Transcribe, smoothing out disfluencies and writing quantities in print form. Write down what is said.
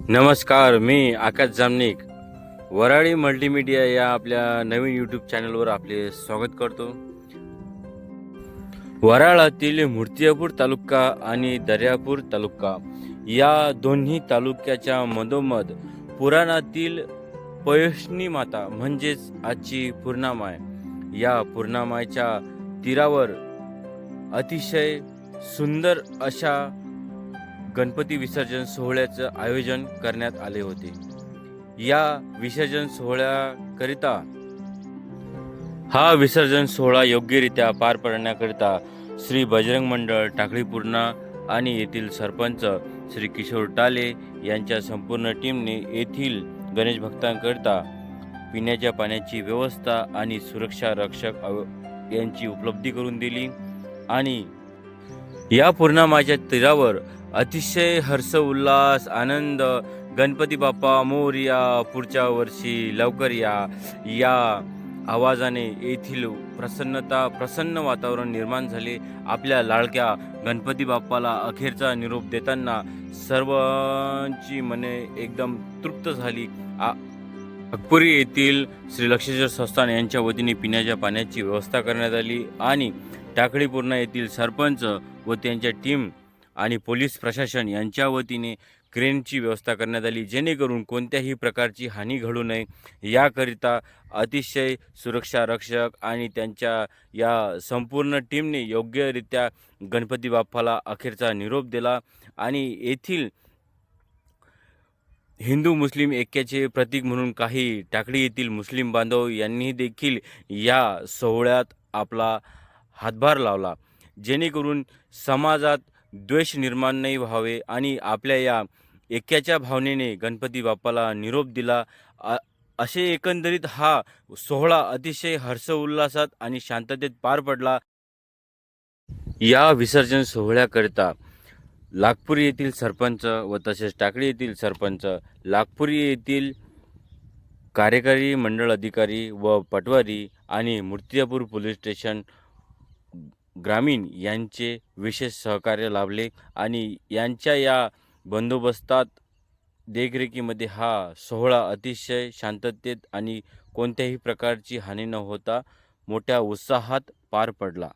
नमस्कार, मी आकाश जामनिक वराळी मल्टीमीडिया या आपल्या नवीन यूट्यूब चॅनलवर आपले स्वागत करतो. वराळातील मूर्तिजापूर तालुका आणि दर्यापूर तालुका या दोन्ही तालुक्याच्या मधोमध पुराणातील पयोष्णी माता म्हणजेच आजची पूर्णामाय या पूर्णामायच्या तीरावर अतिशय सुंदर अशा गणपती विसर्जन सोहळ्याचं आयोजन करण्यात आले होते. या विसर्जन सोहळ्याकरिता हा विसर्जन सोहळा योग्यरित्या पार पाडण्याकरिता श्री बजरंग मंडळ टाकळी पूर्णा आणि येथील सरपंच श्री किशोर टाले यांच्या संपूर्ण टीमने येथील गणेश भक्तांकरिता पिण्याच्या पाण्याची व्यवस्था आणि सुरक्षा रक्षक यांची उपलब्धी करून दिली. आणि या पूर्णिमाच्या तीरावर अतिशय हर्ष उल्हास आनंद गणपती बाप्पा मोरया पुढच्या वर्षी लवकर या आवाजाने येथील प्रसन्न वातावरण निर्माण झाले. आपल्या लाडक्या गणपती बाप्पाला अखेरचा निरोप देताना सर्वांची मने एकदम तृप्त झाली. नागपुरी येथील श्री लक्षेश्वर संस्थान यांच्या वतीने पिण्याच्या पाण्याची व्यवस्था करण्यात आली आणि टाकळी पूर्णा येथील सरपंच व त्यांच्या टीम आणि पोलीस प्रशासन यांच्या वतीने क्रेनची व्यवस्था करण्यात आली, जेणेकरून कोणत्याही प्रकारची हानी घडू नये याकरिता अतिशय सुरक्षा रक्षक आणि त्यांच्या या संपूर्ण टीमने योग्यरित्या गणपती बाप्पाला अखेरचा निरोप दिला. आणि येथील हिंदू मुस्लिम ऐक्याचे प्रतीक म्हणून काही टाकळी येथील मुस्लिम बांधव यांनी देखील या सोहळ्यात आपला हातभार लावला, जेणेकरून समाजात द्वेष निर्माण नाही व्हावे आणि आपल्या या ऐक्याच्या भावनेने गणपती बाप्पाला निरोप दिला. असे एकंदरीत हा सोहळा अतिशय हर्ष उल्हासात आणि शांततेत पार पडला. या विसर्जन सोहळ्याकरिता नागपुरी येथील सरपंच व तसेच टाकळी येथील सरपंच, नागपुरी येथील कार्यकारी मंडळ अधिकारी व पटवारी आणि मूर्तिजापूर पोलीस स्टेशन ग्रामीण यांचे विशेष सहकार्य लाभले. आणि यांच्या या बंदोबस्तात देखरेखीमध्ये हा सोहळा अतिशय शांततेत आणि कोणत्याही प्रकारची हानी न होता मोठ्या उत्साहात पार पडला.